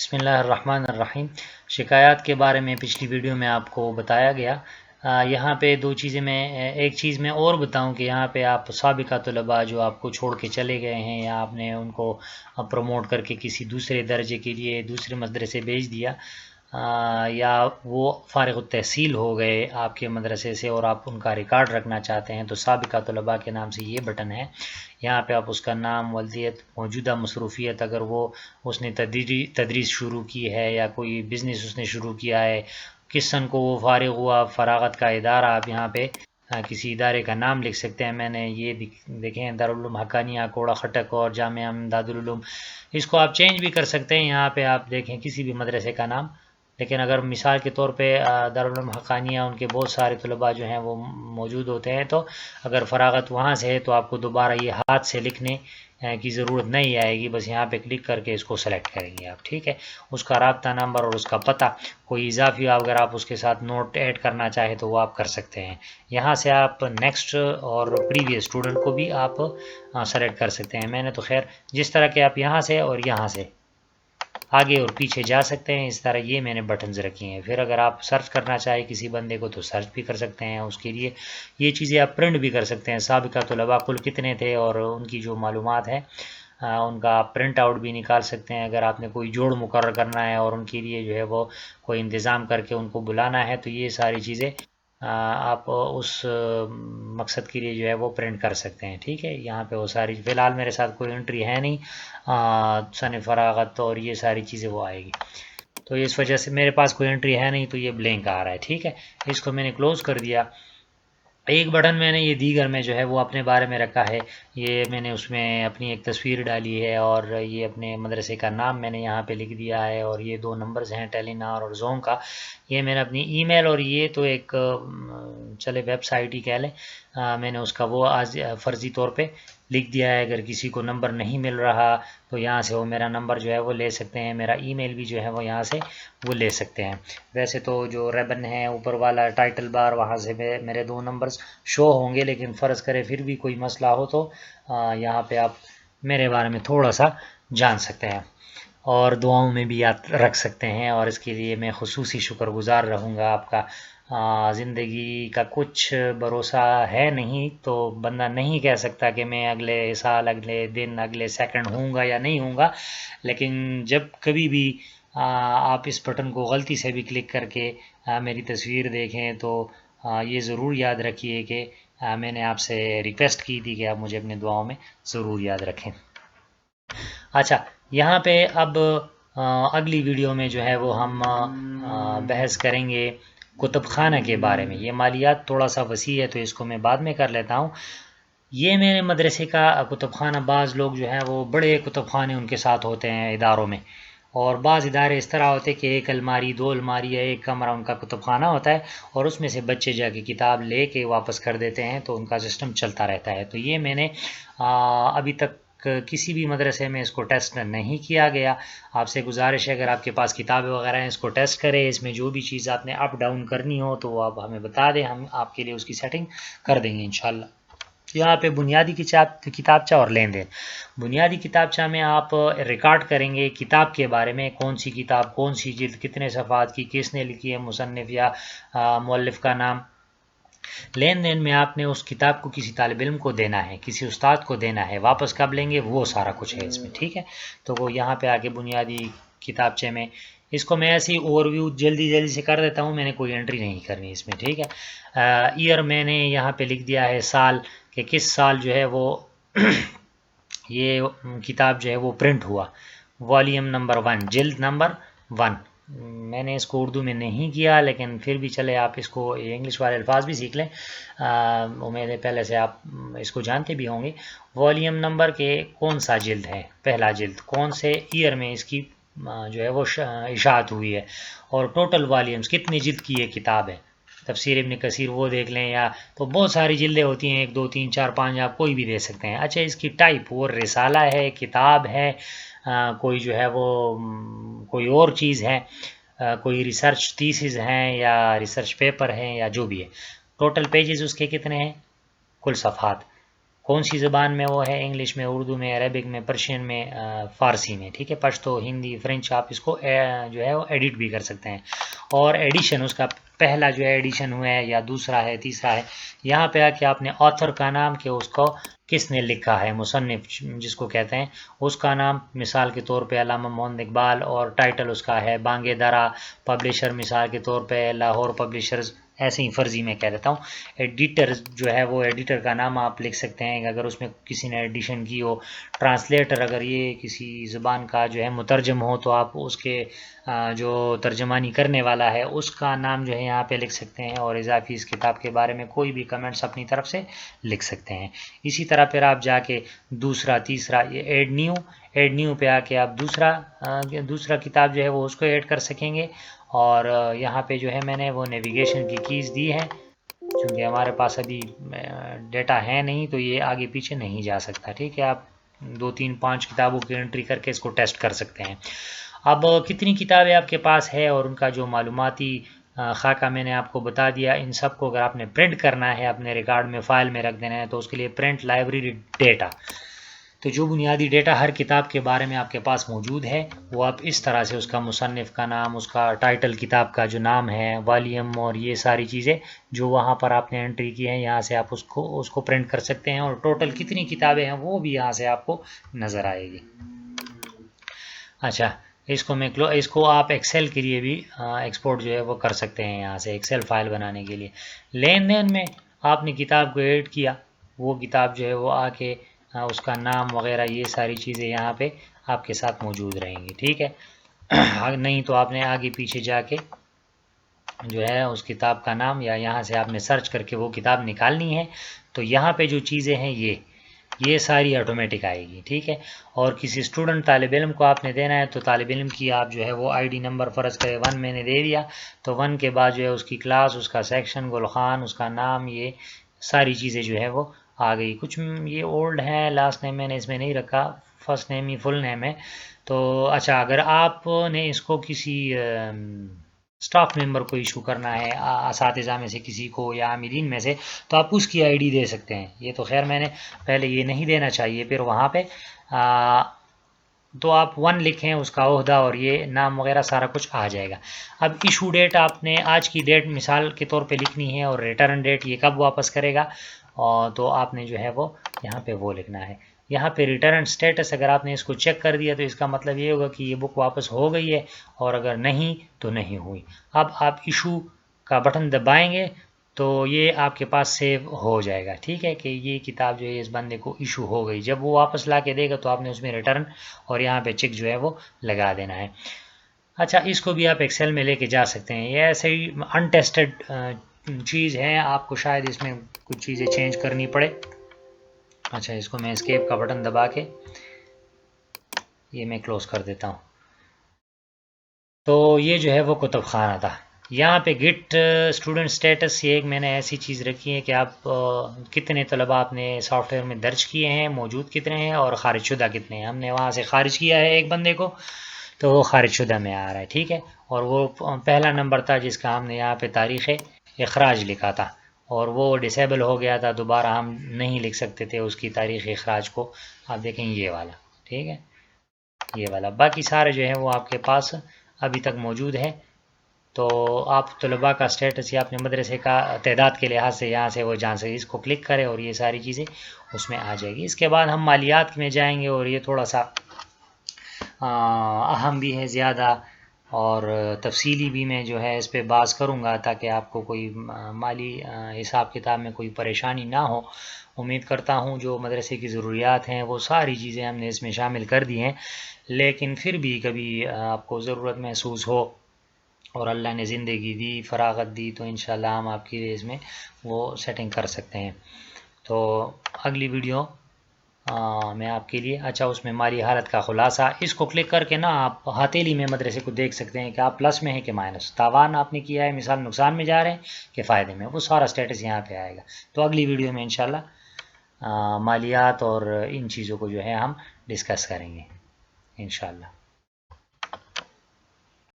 بسم اللہ الرحمن الرحیم۔ شکایات کے بارے میں پچھلی ویڈیو میں آپ کو بتایا گیا۔ یہاں پہ دو چیزیں ایک چیز میں اور بتاؤں کہ یہاں پہ آپ سابقہ طلباء جو آپ کو چھوڑ کے چلے گئے ہیں یا آپ نے ان کو پروموٹ کر کے کسی دوسرے درجے کے لیے دوسرے مدرسے بھیج دیا، یا وہ فارغ التحصیل ہو گئے آپ کے مدرسے سے اور آپ ان کا ریکارڈ رکھنا چاہتے ہیں، تو سابقہ طلباء کے نام سے یہ بٹن ہے۔ یہاں پہ آپ اس کا نام، ولدیت، موجودہ مصروفیت، اگر اس نے تدریس شروع کی ہے یا کوئی بزنس اس نے شروع کیا ہے، کس سن کو وہ فارغ ہوا، فراغت کا ادارہ آپ یہاں پہ کسی ادارے کا نام لکھ سکتے ہیں۔ میں نے یہ دیکھیں دارالعلوم حقانیہ کوڑا خٹک اور جامعہ امداد العلوم، اس کو آپ چینج بھی کر سکتے ہیں۔ یہاں پہ آپ دیکھیں کسی بھی مدرسے کا نام، لیکن اگر مثال کے طور پہ دارالعلوم حقانیہ ان کے بہت سارے طلباء جو ہیں وہ موجود ہوتے ہیں، تو اگر فراغت وہاں سے ہے تو آپ کو دوبارہ یہ ہاتھ سے لکھنے کی ضرورت نہیں آئے گی، بس یہاں پہ کلک کر کے اس کو سلیکٹ کریں گے آپ، ٹھیک ہے۔ اس کا رابطہ نمبر اور اس کا پتہ کوئی اضافی اگر آپ اس کے ساتھ نوٹ ایڈ کرنا چاہیں تو وہ آپ کر سکتے ہیں۔ یہاں سے آپ نیکسٹ اور پریویس اسٹوڈنٹ کو بھی آپ سلیکٹ کر سکتے ہیں۔ میں نے تو خیر جس طرح کہ آپ یہاں سے اور یہاں سے آگے اور پیچھے جا سکتے ہیں، اس طرح یہ میں نے بٹنز رکھی ہیں۔ پھر اگر آپ سرچ کرنا چاہیں کسی بندے کو تو سرچ بھی کر سکتے ہیں، اس کے لیے یہ چیزیں آپ پرنٹ بھی کر سکتے ہیں۔ سابقہ طلباء کل کتنے تھے اور ان کی جو معلومات ہے ان کا آپ پرنٹ آؤٹ بھی نکال سکتے ہیں۔ اگر آپ نے کوئی جوڑ مقرر کرنا ہے اور ان کے لیے جو ہے وہ کوئی انتظام کر کے ان کو بلانا ہے، تو یہ ساری چیزیں آپ اس مقصد کے لیے جو ہے وہ پرنٹ کر سکتے ہیں، ٹھیک ہے۔ یہاں پہ وہ ساری فی الحال میرے ساتھ کوئی انٹری ہے نہیں، سن فراغت اور یہ ساری چیزیں وہ آئے گی، تو اس وجہ سے میرے پاس کوئی انٹری ہے نہیں، تو یہ بلینک آ رہا ہے، ٹھیک ہے۔ اس کو میں نے کلوز کر دیا۔ ایک بٹن میں نے یہ دیگر میں جو ہے وہ اپنے بارے میں رکھا ہے، یہ میں نے اس میں اپنی ایک تصویر ڈالی ہے اور یہ اپنے مدرسے کا نام میں نے یہاں پہ لکھ دیا ہے، اور یہ دو نمبرز ہیں ٹیلی نار اور زوم کا۔ یہ میں نے اپنی ای میل، اور یہ تو ایک چلے ویب سائٹ ہی کہہ لیں، میں نے اس کا وہ آج فرضی طور پہ لکھ دیا ہے۔ اگر کسی کو نمبر نہیں مل رہا تو یہاں سے وہ میرا نمبر جو ہے وہ لے سکتے ہیں، میرا ای میل بھی جو ہے وہ یہاں سے وہ لے سکتے ہیں۔ ویسے تو جو ریبن ہے اوپر والا ٹائٹل بار، وہاں سے میرے دو نمبرز شو ہوں گے، لیکن فرض کرے پھر بھی کوئی مسئلہ ہو تو یہاں پہ آپ میرے بارے میں تھوڑا سا جان سکتے ہیں اور دعاؤں میں بھی یاد رکھ سکتے ہیں، اور اس کے لیے میں خصوصی شکر گزار رہوں گا آپ کا۔ زندگی کا کچھ بھروسہ ہے نہیں، تو بندہ نہیں کہہ سکتا کہ میں اگلے سال، اگلے دن، اگلے سیکنڈ ہوں گا یا نہیں ہوں گا، لیکن جب کبھی بھی آپ اس بٹن کو غلطی سے بھی کلک کر کے میری تصویر دیکھیں تو یہ ضرور یاد رکھیے کہ میں نے آپ سے ریکویسٹ کی تھی کہ آپ مجھے اپنے دعاؤں میں ضرور یاد رکھیں۔ اچھا، یہاں پہ اب اگلی ویڈیو میں جو ہے وہ ہم بحث کریں گے کتب خانہ کے بارے میں۔ یہ مالیات تھوڑا سا وسیع ہے تو اس کو میں بعد میں کر لیتا ہوں۔ یہ میرے مدرسے کا کتب خانہ، بعض لوگ جو ہیں وہ بڑے کتب خانے ان کے ساتھ ہوتے ہیں اداروں میں، اور بعض ادارے اس طرح ہوتے ہیں کہ ایک الماری، دو الماری یا ایک کمرہ ان کا کتب خانہ ہوتا ہے، اور اس میں سے بچے جا کے کتاب لے کے واپس کر دیتے ہیں، تو ان کا سسٹم چلتا رہتا ہے۔ تو یہ میں نے ابھی تک کسی بھی مدرسے میں اس کو ٹیسٹ نہیں کیا گیا۔ آپ سے گزارش ہے اگر آپ کے پاس کتابیں وغیرہ ہیں اس کو ٹیسٹ کریں، اس میں جو بھی چیز آپ نے اپ ڈاؤن کرنی ہو تو وہ آپ ہمیں بتا دیں، ہم آپ کے لیے اس کی سیٹنگ کر دیں گے انشاءاللہ۔ یہاں پہ بنیادی کتابچہ اور لین دین۔ بنیادی کتابچہ میں آپ ریکارڈ کریں گے کتاب کے بارے میں، کون سی کتاب، کون سی جلد، کتنے صفحات کی، کس نے لکھی ہے، مصنف یا مؤلف کا نام۔ لین دین میں آپ نے اس کتاب کو کسی طالب علم کو دینا ہے، کسی استاد کو دینا ہے، واپس کب لیں گے وہ سارا کچھ ہے اس میں، ٹھیک ہے۔ تو وہ یہاں پہ آگے بنیادی کتابچے میں، اس کو میں ایسی اوور ویو جلدی سے کر دیتا ہوں، میں نے کوئی انٹری نہیں کرنی اس میں، ٹھیک ہے۔ ایئر میں نے یہاں پہ لکھ دیا ہے سال، کہ کس سال جو ہے وہ یہ کتاب جو ہے وہ پرنٹ ہوا، والیوم نمبر 1، جلد نمبر 1۔ میں نے اس کو اردو میں نہیں کیا، لیکن پھر بھی چلے آپ اس کو انگلش والے الفاظ بھی سیکھ لیں، امید ہے پہلے سے آپ اس کو جانتے بھی ہوں گے۔ والیوم نمبر کے کون سا جلد ہے، پہلا جلد، کون سے ایئر میں اس کی جو ہے وہ اشاعت ہوئی ہے، اور ٹوٹل والیومز کتنی جلد کی یہ کتاب ہے۔ تفسیر ابن کثیر وہ دیکھ لیں، یا تو بہت ساری جلدیں ہوتی ہیں، 1 2 3 4 5، آپ کوئی بھی دے سکتے ہیں۔ اچھا، اس کی ٹائپ وہ رسالہ ہے، کتاب ہے، کوئی جو ہے وہ کوئی اور چیز ہے، کوئی ریسرچ تھیسز ہیں یا ریسرچ پیپر ہیں یا جو بھی ہے۔ ٹوٹل پیجز اس کے کتنے ہیں، کل صفحات، کون سی زبان میں وہ ہے؟ انگلش میں، اردو میں، عربک میں، پرشین میں، فارسی میں، ٹھیک ہے، پشتو، ہندی، فرینچ. آپ اس کو جو ہے وہ ایڈٹ بھی کر سکتے ہیں. اور ایڈیشن اس کا پہلا جو ہے ایڈیشن ہوا ہے یا دوسرا ہے تیسرا ہے، یہاں پہ آ کے آپ نے آتھر کا نام کہ اس کو کس نے لکھا ہے، مصنف جس کو کہتے ہیں، اس کا نام، مثال کے طور پہ علامہ محمد اقبال، اور ٹائٹل اس کا ہے بانگ درا. پبلشر مثال کے طور پہ لاہور پبلشرز، ایسے ہی فرضی میں کہہ دیتا ہوں. ایڈیٹر جو ہے وہ ایڈیٹر کا نام آپ لکھ سکتے ہیں اگر اس میں کسی نے ایڈیشن کی ہو. ٹرانسلیٹر اگر یہ کسی زبان کا جو ہے مترجم ہو تو آپ اس کے جو ترجمانی کرنے والا ہے اس کا نام جو ہے یہاں پہ لکھ سکتے ہیں، اور اضافی اس کتاب کے بارے میں کوئی بھی کمنٹس اپنی طرف سے لکھ سکتے ہیں. اسی طرح پھر آپ جا کے دوسرا تیسرا یہ ایڈ نیو پہ آ کے آپ دوسرا کتاب جو ہے وہ اس کو ایڈ کر سکیں گے. اور یہاں پہ جو ہے میں نے وہ نیویگیشن کی کیز دی ہے، چونکہ ہمارے پاس ابھی ڈیٹا ہے نہیں تو یہ آگے پیچھے نہیں جا سکتا. ٹھیک ہے، آپ 2 3 5 کتابوں کی انٹری کر کے اس کو ٹیسٹ کر سکتے ہیں. اب کتنی کتابیں آپ کے پاس ہے اور ان کا جو معلوماتی خاکہ میں نے آپ کو بتا دیا. ان سب کو اگر آپ نے پرنٹ کرنا ہے، اپنے ریکارڈ میں فائل میں رکھ دینا ہے، تو اس کے لیے پرنٹ لائبریری ڈیٹا. تو جو بنیادی ڈیٹا ہر کتاب کے بارے میں آپ کے پاس موجود ہے وہ آپ اس طرح سے اس کا مصنف کا نام، اس کا ٹائٹل کتاب کا جو نام ہے، والیوم، اور یہ ساری چیزیں جو وہاں پر آپ نے انٹری کی ہیں، یہاں سے آپ اس کو پرنٹ کر سکتے ہیں، اور ٹوٹل کتنی کتابیں ہیں وہ بھی یہاں سے آپ کو نظر آئے گی. اچھا، اس کو آپ ایکسل کے لیے بھی ایکسپورٹ جو ہے وہ کر سکتے ہیں یہاں سے، ایکسل فائل بنانے کے لیے. لین دین میں آپ نے کتاب کو ایڈ کیا، وہ کتاب جو ہے وہ آ کے اس کا نام وغیرہ یہ ساری چیزیں یہاں پہ آپ کے ساتھ موجود رہیں گی. ٹھیک ہے، نہیں تو آپ نے آگے پیچھے جا کے جو ہے اس کتاب کا نام یا یہاں سے آپ نے سرچ کر کے وہ کتاب نکالنی ہے. تو یہاں پہ جو چیزیں ہیں یہ ساری آٹومیٹک آئے گی. ٹھیک ہے، اور کسی اسٹوڈنٹ طالب علم کو آپ نے دینا ہے تو طالب علم کی آپ جو ہے وہ آئی ڈی نمبر فرض کرے 1 میں نے دے دیا، تو 1 کے بعد جو ہے اس کی کلاس، اس کا سیکشن، گل خان، اس کا نام، یہ ساری چیزیں جو ہے وہ آ گئی. کچھ یہ اولڈ ہیں، لاسٹ نیم میں نے اس میں نہیں رکھا، فرسٹ نیم ہی فل نیم ہے. تو اچھا، اگر آپ نے اس کو کسی اسٹاف ممبر کو ایشو کرنا ہے، اساتذہ میں سے کسی کو یا عاملین میں سے، تو آپ اس کی آئی ڈی دے سکتے ہیں. یہ تو خیر میں نے پہلے یہ نہیں دینا چاہیے، پھر وہاں پہ تو آپ 1 لکھیں، اس کا عہدہ اور یہ نام وغیرہ سارا کچھ آ جائے گا. اب ایشو ڈیٹ آپ نے آج کی ڈیٹ مثال کے طور پہ لکھنی ہے، اور ریٹرن ڈیٹ یہ کب واپس کرے گا، تو آپ نے جو ہے وہ یہاں پہ وہ لکھنا ہے. یہاں پہ ریٹرن سٹیٹس اگر آپ نے اس کو چیک کر دیا تو اس کا مطلب یہ ہوگا کہ یہ بک واپس ہو گئی ہے، اور اگر نہیں تو نہیں ہوئی. اب آپ ایشو کا بٹن دبائیں گے تو یہ آپ کے پاس سیو ہو جائے گا. ٹھیک ہے، کہ یہ کتاب جو ہے اس بندے کو ایشو ہو گئی. جب وہ واپس لا کے دے گا تو آپ نے اس میں ریٹرن اور یہاں پہ چیک جو ہے وہ لگا دینا ہے. اچھا، اس کو بھی آپ ایکسل میں لے کے جا سکتے ہیں. یہ ایسے ہی انٹیسٹڈ چیز ہے، آپ کو شاید اس میں کچھ چیزیں چینج کرنی پڑے. اچھا، اس کو میں اسکیپ کا بٹن دبا کے یہ میں کلوز کر دیتا ہوں. تو یہ جو ہے وہ کتب خانہ تھا. یہاں پہ گٹ اسٹوڈنٹ سٹیٹس، یہ ایک میں نے ایسی چیز رکھی ہے کہ آپ کتنے طلباء آپ نے سافٹ ویئر میں درج کیے ہیں، موجود کتنے ہیں، اور خارج شدہ کتنے ہیں. ہم نے وہاں سے خارج کیا ہے ایک بندے کو، تو وہ خارج شدہ میں آ رہا ہے. ٹھیک ہے، اور وہ پہلا نمبر تھا جس کا ہم نے یہاں پہ تاریخ اخراج لکھا تھا، اور وہ ڈسیبل ہو گیا تھا، دوبارہ ہم نہیں لکھ سکتے تھے اس کی تاریخ اخراج کو. آپ دیکھیں یہ والا، ٹھیک ہے، یہ والا. باقی سارے جو ہیں وہ آپ کے پاس ابھی تک موجود ہے. تو آپ طلباء کا سٹیٹس یا اپنے مدرسے کا تعداد کے لحاظ سے یہاں سے وہ جان سکے. اس کو کلک کریں اور یہ ساری چیزیں اس میں آ جائے گی. اس کے بعد ہم مالیات میں جائیں گے، اور یہ تھوڑا سا اہم بھی ہے زیادہ، اور تفصیلی بھی میں جو ہے اس پہ بات کروں گا تاکہ آپ کو کوئی مالی حساب کتاب میں کوئی پریشانی نہ ہو. امید کرتا ہوں جو مدرسے کی ضروریات ہیں وہ ساری چیزیں ہم نے اس میں شامل کر دی ہیں، لیکن پھر بھی کبھی آپ کو ضرورت محسوس ہو اور اللہ نے زندگی دی، فراغت دی، تو انشاءاللہ ہم آپ کی اس میں وہ سیٹنگ کر سکتے ہیں. تو اگلی ویڈیو میں آپ کے لیے، اچھا، اس میں مالی حالت کا خلاصہ، اس کو کلک کر کے نا آپ ہتھیلی میں مدرسے کو دیکھ سکتے ہیں کہ آپ پلس میں ہیں کہ مائنس، تاوان آپ نے کیا ہے، مثال نقصان میں جا رہے ہیں کہ فائدے میں، وہ سارا سٹیٹس یہاں پہ آئے گا. تو اگلی ویڈیو میں انشاءاللہ مالیات اور ان چیزوں کو جو ہے ہم ڈسکس کریں گے انشاءاللہ.